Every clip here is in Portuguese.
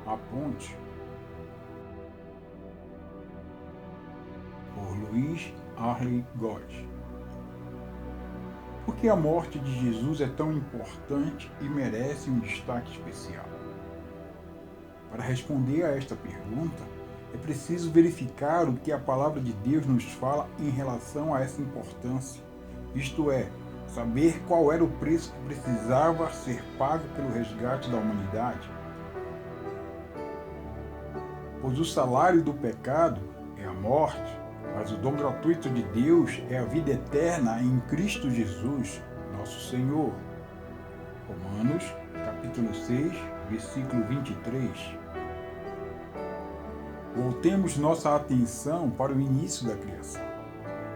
A Ponte, por Luiz Arley Gott. Por que a morte de Jesus é tão importante e merece um destaque especial? Para responder a esta pergunta, é preciso verificar o que a palavra de Deus nos fala em relação a essa importância, isto é, saber qual era o preço que precisava ser pago pelo resgate da humanidade. Pois o salário do pecado é a morte, mas o dom gratuito de Deus é a vida eterna em Cristo Jesus, nosso Senhor. Romanos, capítulo 6, versículo 23. Voltemos nossa atenção para o início da criação.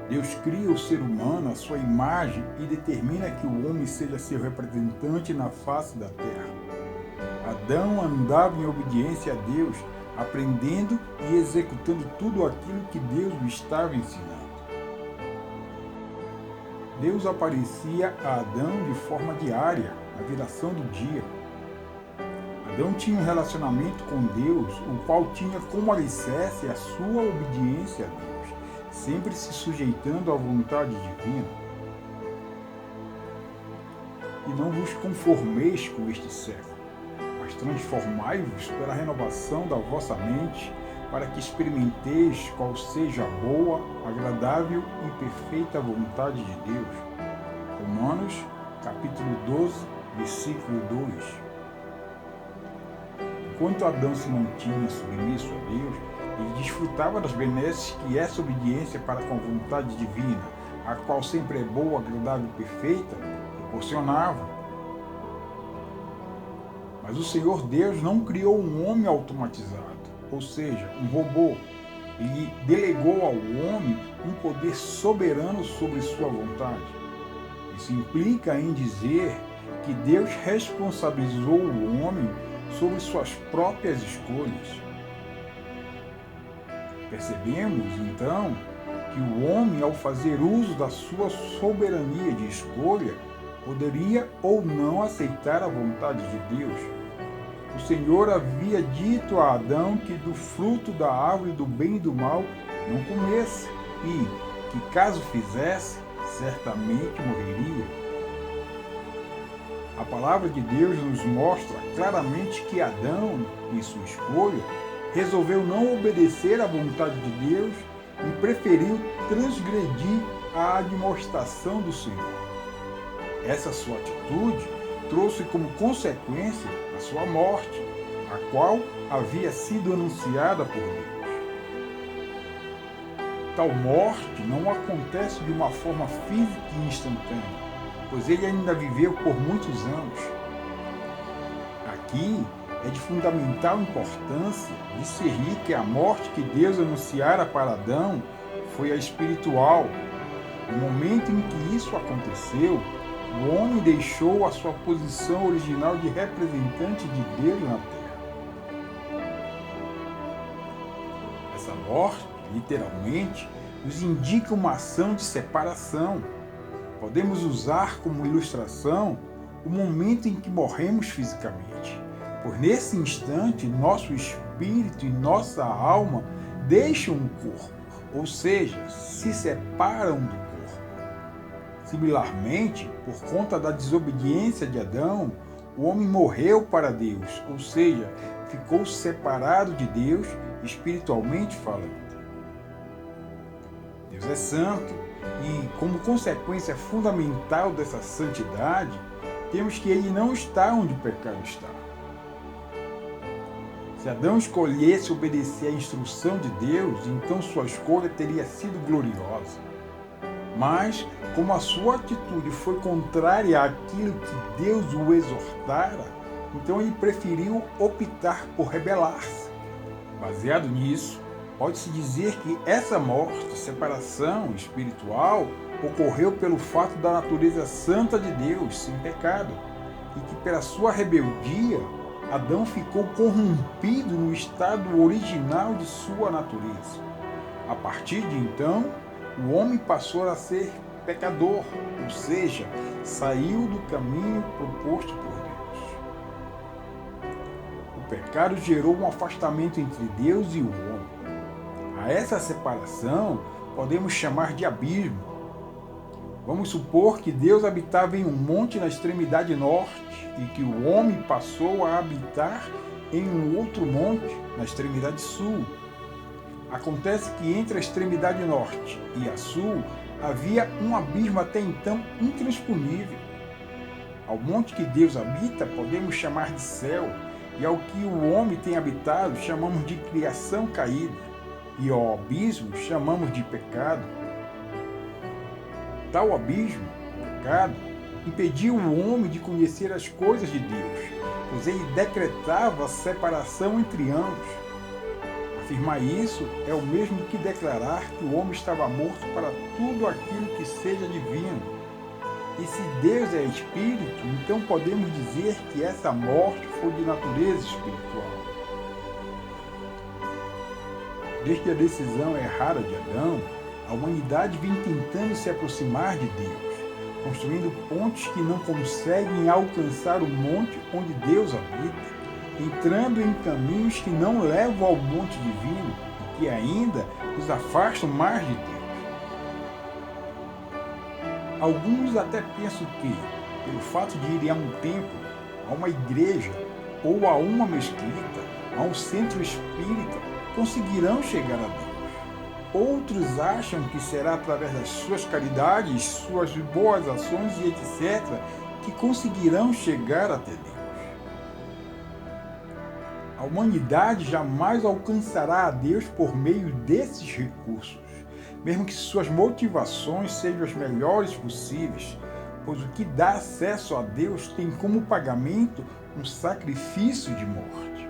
Deus cria o ser humano à sua imagem e determina que o homem seja seu representante na face da terra. Adão andava em obediência a Deus, aprendendo e executando tudo aquilo que Deus lhe estava ensinando. Deus aparecia a Adão de forma diária, na viração do dia. Adão tinha um relacionamento com Deus, o qual tinha como alicerce a sua obediência a Deus, sempre se sujeitando à vontade divina. E não vos conformeis com este século, mas transformai-vos pela renovação da vossa mente, para que experimenteis qual seja a boa, agradável e perfeita vontade de Deus. Romanos, capítulo 12, versículo 2. Enquanto Adão se mantinha submisso a Deus, ele desfrutava das benesses que essa obediência para com a vontade divina, a qual sempre é boa, agradável e perfeita, proporcionava. Mas o Senhor Deus não criou um homem automatizado, ou seja, um robô. Ele delegou ao homem um poder soberano sobre sua vontade. Isso implica em dizer que Deus responsabilizou o homem sobre suas próprias escolhas. Percebemos, então, que o homem, ao fazer uso da sua soberania de escolha, poderia ou não aceitar a vontade de Deus. O Senhor havia dito a Adão que do fruto da árvore do bem e do mal não comesse, e que caso fizesse, certamente morreria. A palavra de Deus nos mostra claramente que Adão, em sua escolha, resolveu não obedecer à vontade de Deus e preferiu transgredir a admoestação do Senhor. Essa sua atitude trouxe como consequência a sua morte, a qual havia sido anunciada por Deus. Tal morte não acontece de uma forma física e instantânea, pois ele ainda viveu por muitos anos. Aqui é de fundamental importância discernir que a morte que Deus anunciara para Adão foi a espiritual. No momento em que isso aconteceu, o homem deixou a sua posição original de representante de Deus na terra. Essa morte, literalmente, nos indica uma ação de separação. Podemos usar como ilustração o momento em que morremos fisicamente, pois nesse instante nosso espírito e nossa alma deixam o corpo, ou seja, se separam do corpo. Similarmente, por conta da desobediência de Adão, o homem morreu para Deus, ou seja, ficou separado de Deus, espiritualmente falando. Deus é santo e, como consequência fundamental dessa santidade, temos que ele não está onde o pecado está. Se Adão escolhesse obedecer à instrução de Deus, então sua escolha teria sido gloriosa. Mas, como a sua atitude foi contrária àquilo que Deus o exortara, então ele preferiu optar por rebelar-se. Baseado nisso, pode-se dizer que essa morte, separação espiritual, ocorreu pelo fato da natureza santa de Deus, sem pecado, e que pela sua rebeldia, Adão ficou corrompido no estado original de sua natureza. A partir de então, o homem passou a ser pecador, ou seja, saiu do caminho proposto por Deus. O pecado gerou um afastamento entre Deus e o homem. A essa separação podemos chamar de abismo. Vamos supor que Deus habitava em um monte na extremidade norte e que o homem passou a habitar em um outro monte na extremidade sul. Acontece que entre a extremidade norte e a sul havia um abismo até então intransponível. Ao monte que Deus habita podemos chamar de céu, e ao que o homem tem habitado chamamos de criação caída, e ao abismo chamamos de pecado. Tal abismo, o pecado, impediu o homem de conhecer as coisas de Deus, pois ele decretava a separação entre ambos. Afirmar isso é o mesmo que declarar que o homem estava morto para tudo aquilo que seja divino. E se Deus é espírito, então podemos dizer que essa morte foi de natureza espiritual. Desde a decisão errada de Adão, a humanidade vem tentando se aproximar de Deus, construindo pontes que não conseguem alcançar o monte onde Deus habita, entrando em caminhos que não levam ao monte divino e que ainda nos afastam mais de Deus. Alguns até pensam que, pelo fato de irem a um templo, a uma igreja ou a uma mesquita, a um centro espírita, conseguirão chegar a Deus. Outros acham que será através das suas caridades, suas boas ações e etc. que conseguirão chegar até Deus. A humanidade jamais alcançará a Deus por meio desses recursos, mesmo que suas motivações sejam as melhores possíveis, pois o que dá acesso a Deus tem como pagamento um sacrifício de morte.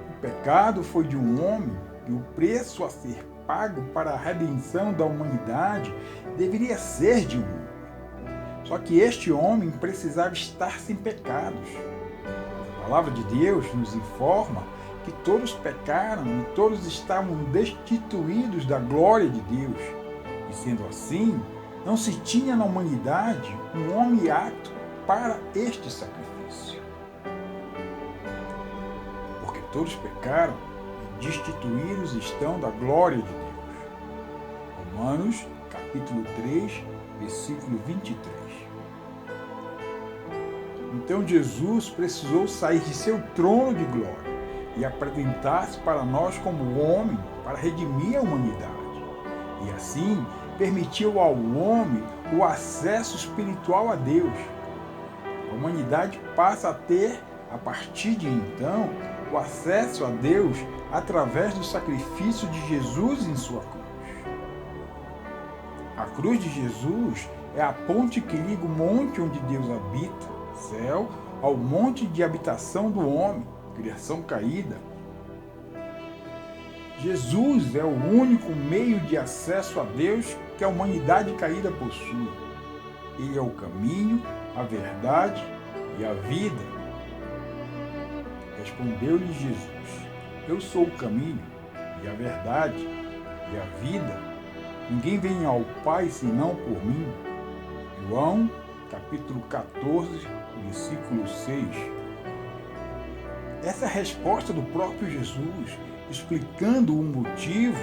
O pecado foi de um homem e o preço a ser pago para a redenção da humanidade deveria ser de um homem. Só que este homem precisava estar sem pecados. A palavra de Deus nos informa que todos pecaram e todos estavam destituídos da glória de Deus. E sendo assim, não se tinha na humanidade um homem apto para este sacrifício. Porque todos pecaram e destituídos estão da glória de Deus. Romanos, capítulo 3, versículo 23. Então Jesus precisou sair de seu trono de glória e apresentar-se para nós como homem para redimir a humanidade. E assim permitiu ao homem o acesso espiritual a Deus. A humanidade passa a ter, a partir de então, o acesso a Deus através do sacrifício de Jesus em sua cruz. A cruz de Jesus é a ponte que liga o monte onde Deus habita, céu, ao monte de habitação do homem, criação caída. Jesus é o único meio de acesso a Deus que a humanidade caída possui. Ele é o caminho, a verdade e a vida. Respondeu-lhe Jesus: Eu sou o caminho e a verdade e a vida. Ninguém vem ao Pai senão por mim. João, capítulo 14, versículo 6. Essa é a resposta do próprio Jesus, explicando o motivo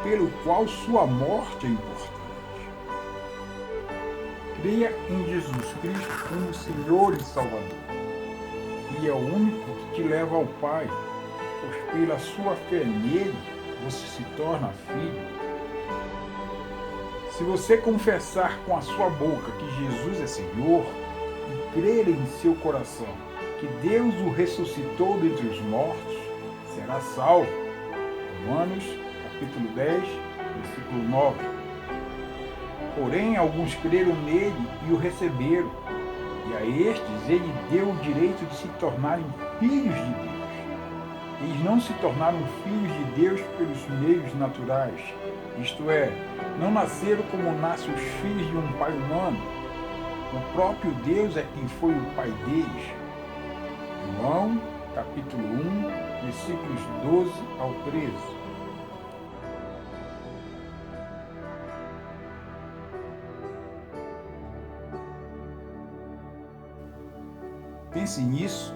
pelo qual sua morte é importante. Creia em Jesus Cristo como Senhor e Salvador. Ele é o único que te leva ao Pai, pois pela sua fé nele você se torna filho. Se você confessar com a sua boca que Jesus é Senhor e crer em seu coração que Deus o ressuscitou dentre os mortos, será salvo. Romanos, capítulo 10, versículo 9. Porém, alguns creram nele e o receberam, e a estes ele deu o direito de se tornarem filhos de Deus. Eles não se tornaram filhos de Deus pelos meios naturais, isto é, não nasceram como nascem os filhos de um pai humano. O próprio Deus é quem foi o pai deles. João, capítulo 1, versículos 12 ao 13. Pense nisso